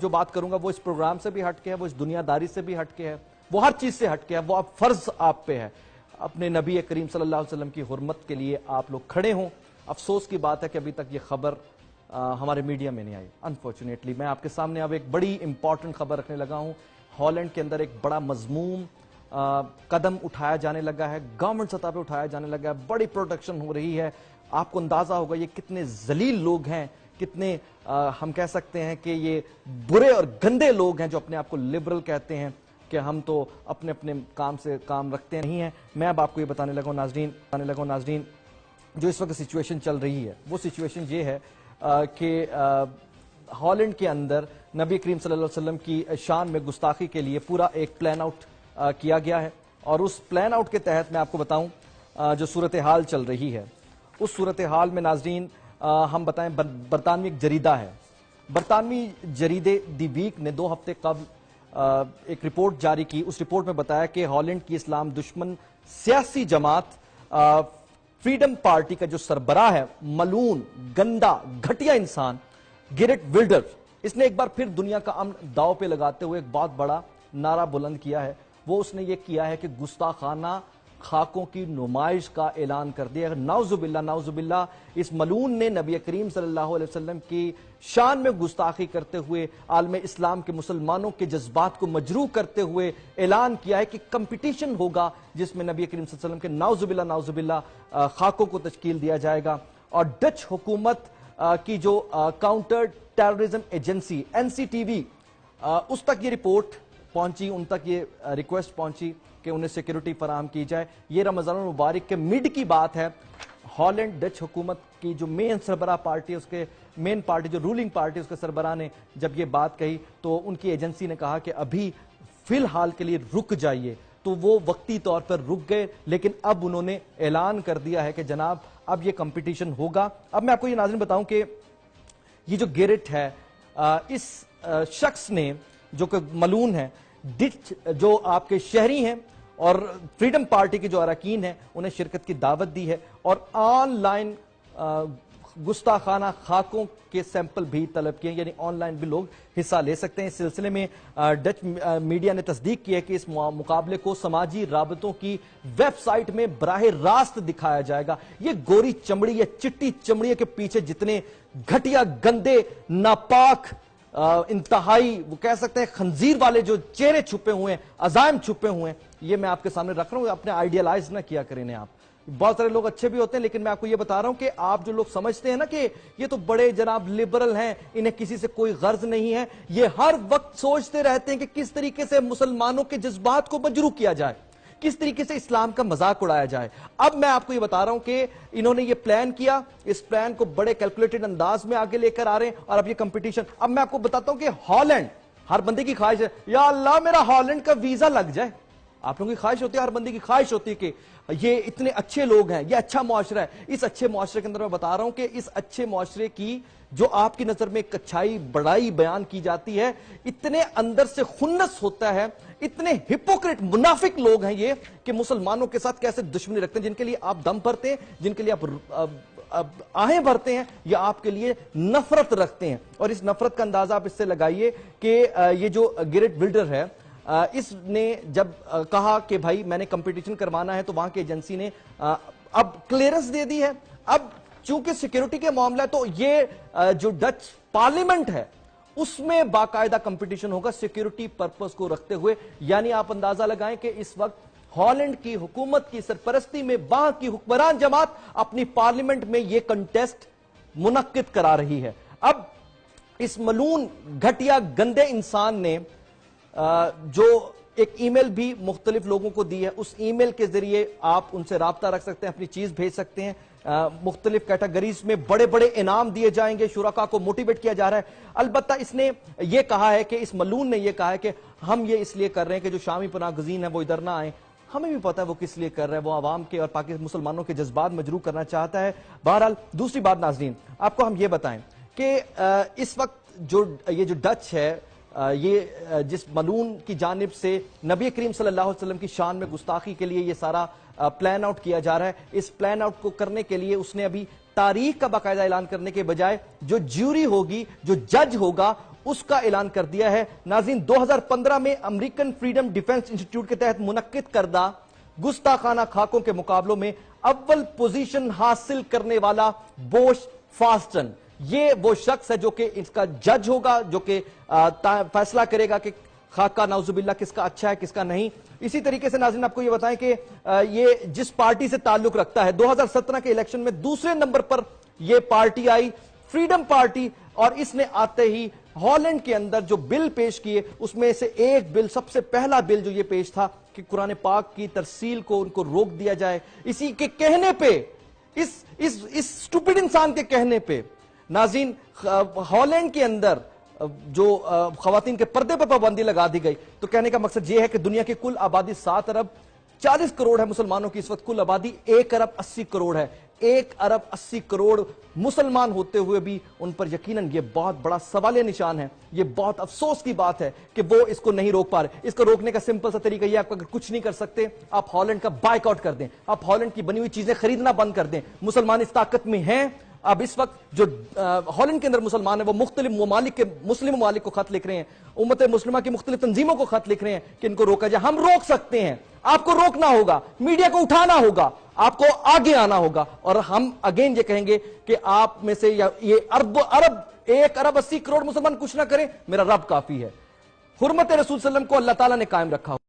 جو بات کروں گا وہ اس پروگرام سے بھی ہٹ کے ہے، وہ اس دنیا داری سے بھی ہٹ کے ہے، وہ ہر چیز سے ہٹ کے ہے، وہ اب فرض آپ پہ ہے اپنے نبی کریم صلی اللہ علیہ وسلم کی حرمت کے لیے آپ لوگ کھڑے ہوں۔ افسوس کی بات ہے کہ ابھی تک یہ خبر ہمارے میڈیا میں نہیں آئی۔ انفارچونیٹلی میں آپ کے سامنے اب ایک بڑی امپورٹنٹ خبر رکھنے لگا ہوں۔ ہالینڈ کے اندر ایک بڑا مضموم قدم اٹھایا جانے لگا ہے، گورنمنٹ سطح پہ اٹھایا جانے لگا ہے، بڑی پروٹیکشن ہو رہی ہے۔ آپ کو اندازہ ہوگا یہ کتنے ذلیل لوگ ہیں، کتنے ہم کہہ سکتے ہیں کہ یہ برے اور گندے لوگ ہیں جو اپنے آپ کو لبرل کہتے ہیں کہ ہم تو اپنے اپنے کام سے کام رکھتے نہیں ہیں۔ میں اب آپ کو یہ بتانے لگا ہوں ناظرین جو اس وقت سچویشن چل رہی ہے وہ سچویشن یہ ہے کہ ہالینڈ کے اندر نبی کریم صلی اللہ علیہ وسلم کی شان میں گستاخی کے لیے پورا ایک پلان آؤٹ کیا گیا ہے، اور اس پلان آؤٹ کے تحت میں آپ کو بتاؤں جو صورتحال چل رہی ہے اس صورتحال میں ناظرین ہم بتائیں برطانوی ایک جریدہ ہے، برطانوی جریدے دی ویک نے 2 ہفتے قبل ایک رپورٹ جاری کی۔ اس رپورٹ میں بتایا کہ ہالینڈ کی اسلام دشمن سیاسی جماعت فریڈم پارٹی کا جو سربراہ ہے، ملعون گندا گھٹیا انسان گیرٹ ولڈر، اس نے ایک بار پھر دنیا کا امن داؤ پہ لگاتے ہوئے ایک بہت بڑا نعرہ بلند کیا ہے۔ وہ اس نے یہ کیا ہے کہ گستاخانہ خاکوں کی نمائش کا اعلان کر دیا۔ نعوذ باللہ اس ملعون نے نبی کریم صلی اللہ علیہ وسلم کی شان میں گستاخی کرتے ہوئے عالم اسلام کے مسلمانوں کے جذبات کو مجروح کرتے ہوئے اعلان کیا ہے کہ کمپٹیشن ہوگا جس میں نبی کریم صلی اللہ علیہ وسلم کے نعوذ باللہ خاکوں کو تشکیل دیا جائے گا۔ اور ڈچ حکومت کی جو کاؤنٹر ٹیررزم ایجنسی NCTV، اس تک یہ رپورٹ پہنچی، ان تک یہ ریکویسٹ پہنچی کہ انہیں سیکیورٹی فراہم کی جائے۔ یہ رمضان المبارک کے مڈ کی بات ہے۔ ہالینڈ ڈچ حکومت کی جو مین سربراہ پارٹی ہے، اس کے مین پارٹی جو رولنگ پارٹی، اس کے سربراہ نے جب یہ بات کہی تو ان کی ایجنسی نے کہا کہ ابھی فی الحال کے لیے رک جائیے، تو وہ وقتی طور پر رک گئے، لیکن اب انہوں نے اعلان کر دیا ہے کہ جناب اب یہ کمپٹیشن ہوگا۔ اب میں آپ کو یہ ناظرین بتاؤں کہ یہ جو گیرٹ ہے، اس شخص نے جو کہ ملعون ہے، ڈچ جو آپ کے شہری ہیں اور فریڈم پارٹی کے جو اراکین ہیں انہیں شرکت کی دعوت دی ہے، اور آن لائن گستاخانہ خاکوں کے سیمپل بھی طلب کیے، یعنی آن لائن بھی لوگ حصہ لے سکتے ہیں۔ اس سلسلے میں ڈچ میڈیا نے تصدیق کی ہے کہ اس مقابلے کو سماجی رابطوں کی ویب سائٹ میں براہ راست دکھایا جائے گا۔ یہ گوری چمڑی یا چٹی چمڑی کے پیچھے جتنے گھٹیا گندے ناپاک انتہائی وہ کہہ سکتے ہیں خنزیر والے جو چہرے چھپے ہوئے ہیں، عزائم چھپے ہوئے ہیں، یہ میں آپ کے سامنے رکھ رہا ہوں۔ اپنے آئیڈیالائز نہ کیا کریں آپ، بہت سارے لوگ اچھے بھی ہوتے ہیں، لیکن میں آپ کو یہ بتا رہا ہوں کہ آپ جو لوگ سمجھتے ہیں نا کہ یہ تو بڑے جناب لبرل ہیں، انہیں کسی سے کوئی غرض نہیں ہے، یہ ہر وقت سوچتے رہتے ہیں کہ کس طریقے سے مسلمانوں کے جذبات کو مجروح کیا جائے، کس طریقے سے اسلام کا مذاق اڑایا جائے۔ اب میں آپ کو یہ بتا رہا ہوں کہ انہوں نے یہ پلان کیا، اس پلان کو بڑے کیلکولیٹڈ انداز میں آگے لے کر آ رہے ہیں، اور اب یہ کمپٹیشن۔ اب میں آپ کو بتاتا ہوں کہ ہالینڈ، ہر بندے کی خواہش ہے یا اللہ میرا ہالینڈ کا ویزا لگ جائے۔ آپ لوگوں کی خواہش ہوتی ہے، ہر بندے کی خواہش ہوتی ہے کہ یہ اتنے اچھے لوگ ہیں، یہ اچھا معاشرہ ہے۔ اس اچھے معاشرے کے اندر میں بتا رہا ہوں کہ اس اچھے معاشرے کی جو آپ کی نظر میں ایک اچھائی بڑائی بیان کی جاتی ہے، اتنے اندر سے خنث ہوتا ہے، اتنے ہپوکریٹ منافق لوگ ہیں یہ کہ مسلمانوں کے ساتھ کیسے دشمنی رکھتے ہیں، جن کے لیے آپ دم بھرتے ہیں، جن کے لیے آپ آہیں بھرتے ہیں، یا آپ کے لیے نفرت رکھتے ہیں۔ اور اس نفرت کا اندازہ آپ اس سے لگائیے کہ یہ جو گیرٹ ولڈر ہے، اس نے جب کہا کہ بھائی میں نے کمپٹیشن کروانا ہے، تو وہاں کی ایجنسی نے اب کلیئرنس دے دی ہے۔ اب چونکہ سیکیورٹی کے معاملہ ہے تو یہ جو ڈچ پارلیمنٹ ہے اس میں باقاعدہ کمپٹیشن ہوگا سیکیورٹی پرپس کو رکھتے ہوئے، یعنی آپ اندازہ لگائیں کہ اس وقت ہالینڈ کی حکومت کی سرپرستی میں وہاں کی حکمران جماعت اپنی پارلیمنٹ میں یہ کنٹیسٹ منعقد کرا رہی ہے۔ اب اس ملعون گھٹیا گندے انسان نے جو ایک ای میل بھی مختلف لوگوں کو دی ہے، اس ای میل کے ذریعے آپ ان سے رابطہ رکھ سکتے ہیں، اپنی چیز بھیج سکتے ہیں، مختلف کیٹیگریز میں بڑے بڑے انعام دیے جائیں گے، شرکاء کو موٹیویٹ کیا جا رہا ہے۔ البتہ اس نے یہ کہا ہے کہ اس ملعون نے یہ کہا ہے کہ ہم یہ اس لیے کر رہے ہیں کہ جو شامی پناہ گزین ہیں وہ ادھر نہ آئیں۔ ہمیں بھی پتا ہے وہ کس لیے کر رہا ہے، وہ عوام کے اور پاکستان مسلمانوں کے جذبات مجروح کرنا چاہتا ہے۔ بہرحال دوسری بات ناظرین آپ کو ہم یہ بتائیں کہ اس وقت یہ جو ڈچ ہے، یہ جس ملعون کی جانب سے نبی کریم صلی اللہ علیہ وسلم کی شان میں گستاخی کے لیے یہ سارا پلان آؤٹ کیا جا رہا ہے، اس پلان آؤٹ کو کرنے کے لیے اس نے ابھی تاریخ کا باقاعدہ اعلان کرنے کے بجائے جو جیوری ہوگی، جو جج ہوگا، اس کا اعلان کر دیا ہے۔ ناظرین، 2015 میں امریکن فریڈم ڈیفنس انسٹیٹیوٹ کے تحت منعقد کردہ گستاخانہ خاکوں کے مقابلوں میں اول پوزیشن حاصل کرنے والا بوش فاسٹن، یہ وہ شخص ہے جو کہ اس کا جج ہوگا، جو کہ فیصلہ کرے گا کہ خاکہ نعوذ باللہ کس کا اچھا ہے کس کا نہیں۔ اسی طریقے سے ناظرین آپ کو یہ بتائیں کہ یہ جس پارٹی سے تعلق رکھتا ہے، 2017 کے الیکشن میں دوسرے نمبر پر یہ پارٹی آئی، فریڈم پارٹی، اور اس نے آتے ہی ہالینڈ کے اندر جو بل پیش کیے اس میں سے ایک بل، سب سے پہلا بل جو یہ پیش تھا کہ قرآن پاک کی ترسیل کو ان کو روک دیا جائے۔ اسی کے کہنے پہ، اس سٹوپڈ انسان کے کہنے پہ ناظرین ہالینڈ کے اندر جو خواتین کے پردے پر پابندی لگا دی گئی۔ تو کہنے کا مقصد یہ ہے کہ دنیا کی کل آبادی 7 ارب 40 کروڑ ہے، مسلمانوں کی اس وقت کل آبادی 1 ارب 80 کروڑ ہے۔ 1 ارب 80 کروڑ مسلمان ہوتے ہوئے بھی ان پر یقیناً یہ بہت بڑا سوالیہ نشان ہے۔ یہ بہت افسوس کی بات ہے کہ وہ اس کو نہیں روک پا رہے۔ اس کو روکنے کا سمپل سا طریقہ یہ ہے، آپ اگر کچھ نہیں کر سکتے آپ ہالینڈ کا بائیک آؤٹ کر دیں، آپ ہالینڈ کی بنی ہوئی چیزیں خریدنا بند کر دیں۔ مسلمان اس طاقت میں ہیں۔ اب اس وقت جو ہالینڈ کے اندر مسلمان ہیں وہ مختلف ممالک کے مسلم ممالک کو خط لکھ رہے ہیں، امت مسلمہ کی مختلف تنظیموں کو خط لکھ رہے ہیں کہ ان کو روکا جائے۔ ہم روک سکتے ہیں، آپ کو روکنا ہوگا، میڈیا کو اٹھانا ہوگا، آپ کو آگے آنا ہوگا، اور ہم اگین یہ کہیں گے کہ آپ میں سے یہ 1 ارب 80 کروڑ مسلمان کچھ نہ کریں، میرا رب کافی ہے۔ حرمت رسول صلی اللہ علیہ وسلم کو اللہ تعالیٰ نے قائم رکھا۔